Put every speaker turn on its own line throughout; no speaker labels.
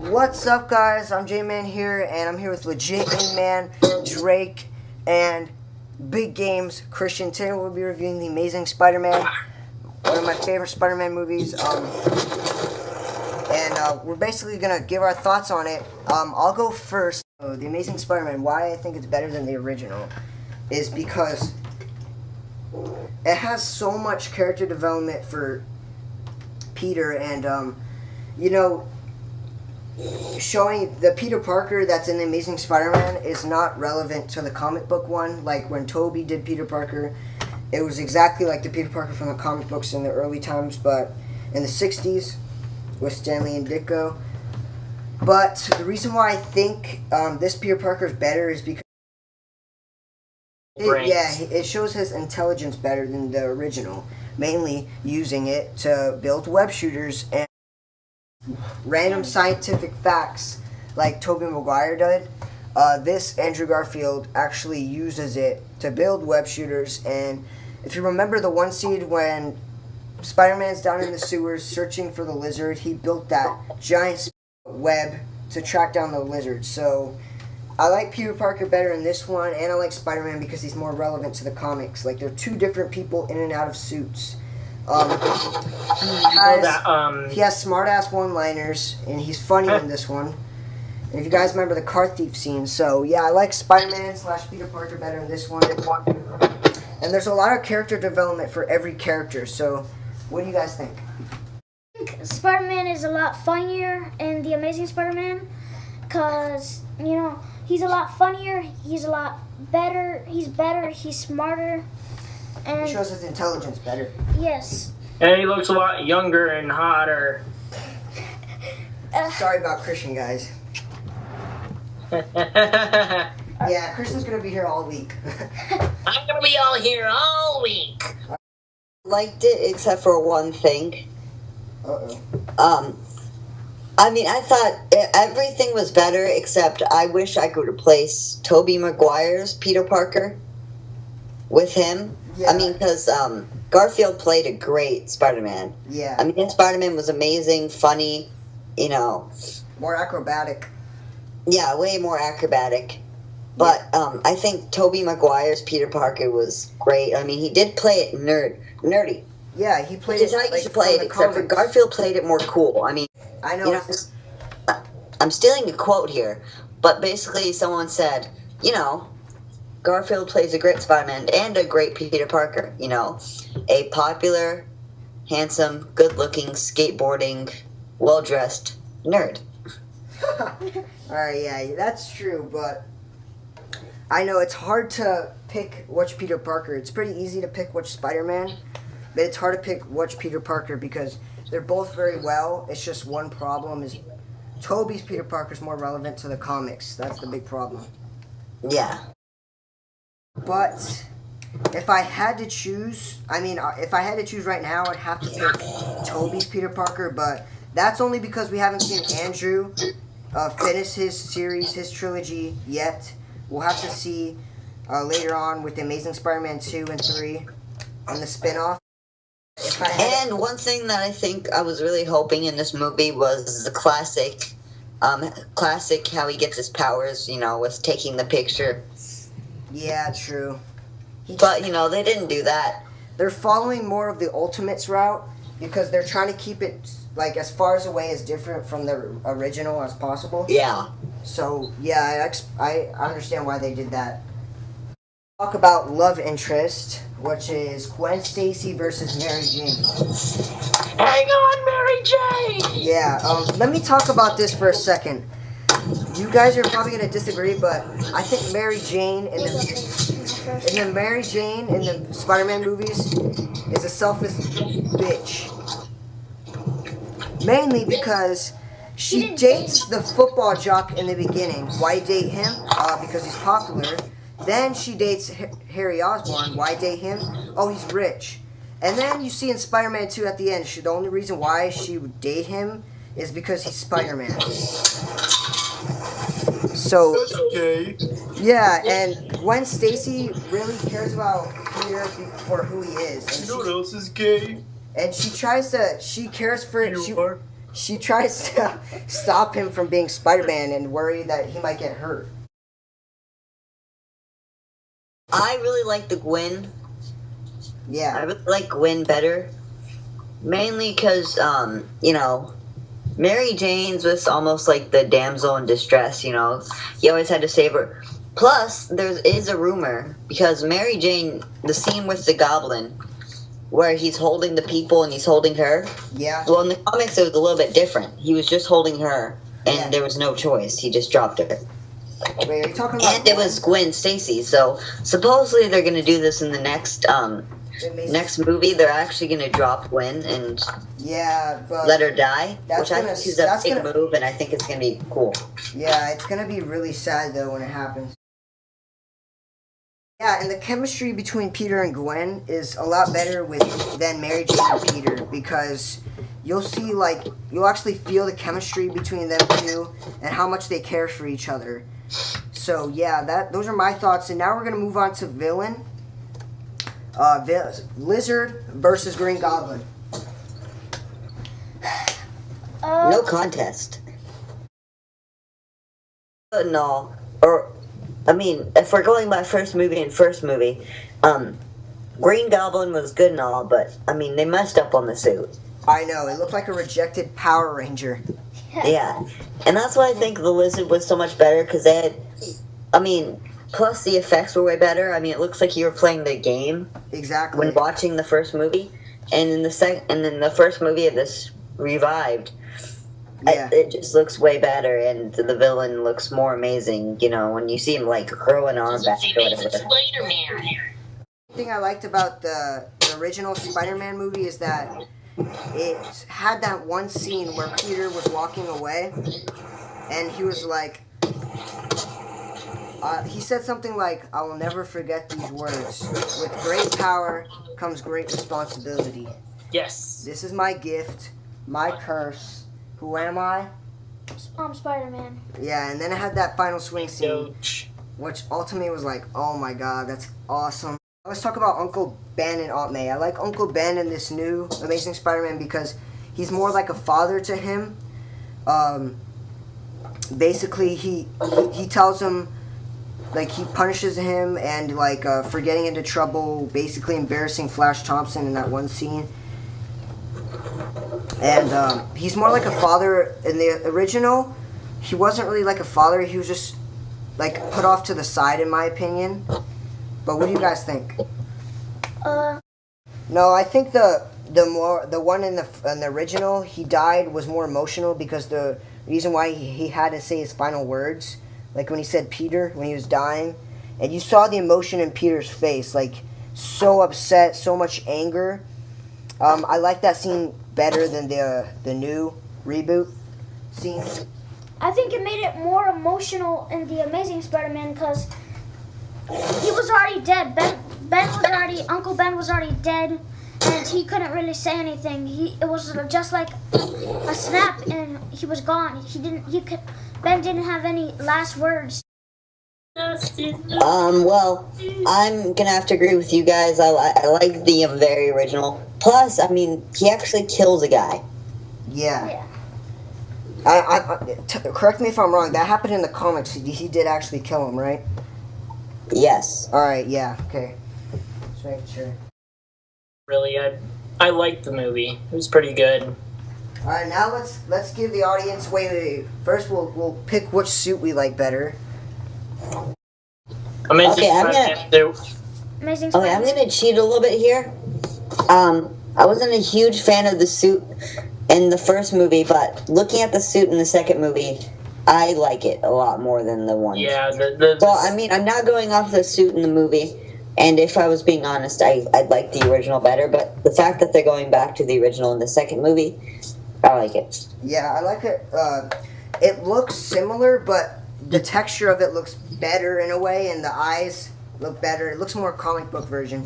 What's up, guys? I'm J-Man here, and I'm here with Legit Man, Drake, and Big Games Christian. Today we'll be reviewing The Amazing Spider-Man, one of my favorite Spider-Man movies. We're basically gonna give our thoughts on it. I'll go first. The Amazing Spider-Man. Why I think it's better than the original is because it has so much character development for Peter, and showing the Peter Parker that's in The Amazing Spider-Man is not relevant to the comic book one. Like when Tobey did Peter Parker, it was exactly like the Peter Parker from the comic books in the early times, but in the 60s with Stanley and Ditko. But the reason why I think this Peter Parker is better is because it shows his intelligence better than the original, mainly using it to build web shooters and random scientific facts like Tobey Maguire did. This Andrew Garfield actually uses it to build web shooters, and if you remember the one scene when Spider-Man's down in the sewers searching for the lizard, he built that giant web to track down the lizard. So I like Peter Parker better in this one, and I like Spider-Man because he's more relevant to the comics. Like, they're two different people in and out of suits. He has smart-ass one-liners, and he's funny in this one. And if you guys remember the car thief scene, so yeah, I like Spider-Man / Peter Parker better in this one. And there's a lot of character development for every character, so what do you guys think?
I think Spider-Man is a lot funnier in The Amazing Spider-Man, because, he's a lot funnier, he's a lot better, he's smarter. And
he shows his intelligence better.
Yes.
And he looks a lot younger and hotter.
Sorry about Christian, guys. Yeah, Christian's gonna be here all week.
I'm gonna be all here all week.
Liked it except for one thing.
Uh-oh.
I thought everything was better except I wish I could replace Tobey Maguire's Peter Parker with him.
Yeah.
Because Garfield played a great Spider-Man.
Yeah.
Spider-Man was amazing, funny,
More acrobatic.
Yeah, way more acrobatic. But I think Tobey Maguire's Peter Parker was great. He did play it nerdy.
Yeah, he played
it like he played it, except for Garfield played it more cool.
I know.
I'm stealing a quote here, but basically someone said, Garfield plays a great Spider-Man and a great Peter Parker. A popular, handsome, good-looking, skateboarding, well-dressed nerd.
Alright, yeah, that's true, but I know it's hard to pick which Peter Parker. It's pretty easy to pick which Spider-Man, but it's hard to pick which Peter Parker because they're both very well. It's just one problem is Tobey's Peter Parker is more relevant to the comics. That's the big problem.
Yeah.
But if I had to choose, if I had to choose right now, I'd have to pick Tobey's Peter Parker, but that's only because we haven't seen Andrew finish his series, his trilogy yet. We'll have to see later on with The Amazing Spider-Man 2 and 3 and the spin-off.
And one thing that I think I was really hoping in this movie was the classic how he gets his powers, with taking the picture.
Yeah, true.
But, they didn't do that.
They're following more of the Ultimates route because they're trying to keep it, as far away as different from the original as possible.
Yeah.
So, yeah, I understand why they did that. Talk about love interest, which is Gwen Stacy versus Mary Jane.
Hang on, Mary Jane!
Yeah, let me talk about this for a second. You guys are probably going to disagree, but I think Mary Jane in the Spider-Man movies is a selfish bitch. Mainly because she dates the football jock in the beginning. Why date him? Because he's popular. Then she dates Harry Osborn. Why date him? Oh, he's rich. And then you see in Spider-Man 2 at the end, the only reason why she would date him is because he's Spider-Man. So,
That's okay.
Yeah, and Gwen Stacy really cares about Peter for who he is. And
You know what else is gay?
And she cares for she tries to stop him from being Spider-Man and worry that he might get hurt.
I really like the Gwen. I
Yeah,
really like Gwen better. Mainly because, you know, Mary Jane's was almost like the damsel in distress, you know. You always had to save her. Plus, there is a rumor, because Mary Jane, the scene with the goblin, where he's holding the people and he's holding her.
yeah.
Well, in the comics, it was a little bit different. He was just holding her, and
Yeah.
there was no choice. He just dropped her.
Wait, are you talking about?
And it was Gwen Stacy, so supposedly they're going to do this in the next next movie. They're actually going to drop Gwen and
Yeah, but
let her die,
That's
which I
gonna-
think is a
that's
big
gonna-
move, and I think it's going to be cool.
yeah, it's gonna be really sad though when it happens. Yeah, and the chemistry between Peter and Gwen is a lot better than Mary Jane and Peter, because you'll see, like, you'll actually feel the chemistry between them two and how much they care for each other. So yeah, those are my thoughts, and now we're gonna move on to villain. Lizard versus Green Goblin.
No contest. No, or I mean, if we're going by first movie, Green Goblin was good and all, but I mean, they messed up on the suit.
I know, it looked like a rejected Power Ranger.
Yeah, and that's why I think the Lizard was so much better, because they had, I mean, plus the effects were way better. I mean, it looks like you were playing the game
Exactly.
when watching the first movie, and in the first movie of this revived,
Yeah.
it just looks way better, and the villain looks more amazing. You know, when you see him like grow an arm back or whatever.
Spider-Man.
The thing I liked about the original Spider-Man movie is that it had that one scene where Peter was walking away, and he was like, he said something like, "I will never forget these words. With great power comes great responsibility.
Yes.
This is my gift, my curse. Who am I?"
Spider-Man.
Yeah, and then it had that final swing scene,
Doge.
which ultimately was like, oh my god, that's awesome. Let's talk about Uncle Ben and Aunt May. I like Uncle Ben in this new Amazing Spider-Man because he's more like a father to him. Basically, he tells him, like, he punishes him and, like, for getting into trouble, basically embarrassing Flash Thompson in that one scene. And he's more like a father. In the original, he wasn't really like a father. He was just, like, put off to the side, in my opinion. But what do you guys think? No, I think the one in the original, he died, was more emotional because the reason why he had to say his final words, like when he said Peter when he was dying, and you saw the emotion in Peter's face, like so upset, so much anger. I like that scene better than the new reboot scene.
I think it made it more emotional in the Amazing Spider-Man because he was already dead. Uncle Ben was already dead, and he couldn't really say anything. It was just like a snap, and he was gone. Ben didn't have any last words.
Well, I'm gonna have to agree with you guys. I like the very original. Plus, I mean, he actually kills a guy.
Yeah.
Yeah.
Correct me if I'm wrong. That happened in the comics. He did actually kill him, right?
Yes.
All right. Yeah. Okay. Just making sure.
Really, I liked the movie. It was pretty good.
All right. Now let's give the audience. Wait. First, we'll pick which suit we like better.
Amazing
Okay,
Spider-Man 2.
Amazing
Okay, I'm
Spider-Man.
gonna cheat a little bit here. I wasn't a huge fan of the suit in the first movie, but looking at the suit in the second movie, I like it a lot more than the one.
Yeah,
So, I mean, I'm not going off the suit in the movie, and if I was being honest, I'd like the original better, but the fact that they're going back to the original in the second movie, I like it.
Yeah, I like it. It looks similar, but the texture of it looks better in a way, and the eyes look better. It looks more comic book version.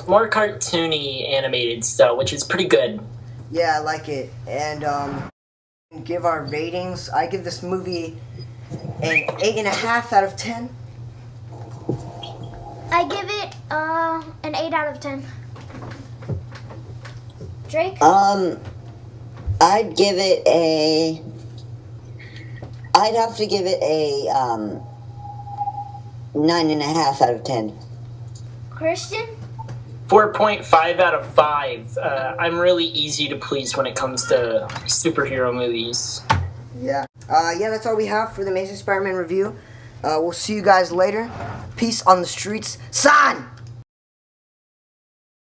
more cartoony animated style, which is pretty good.
Yeah, I like it. And give our ratings. I give this movie an 8.5 out of 10.
I give it an 8 out of 10. Drake?
I'm I'd give it a. I'd have to give it a 9.5 out of 10.
Christian?
4.5 out of 5. I'm really easy to please when it comes to superhero movies.
Yeah. That's all we have for the Amazing Spider-Man review. We'll see you guys later. Peace on the streets. Son!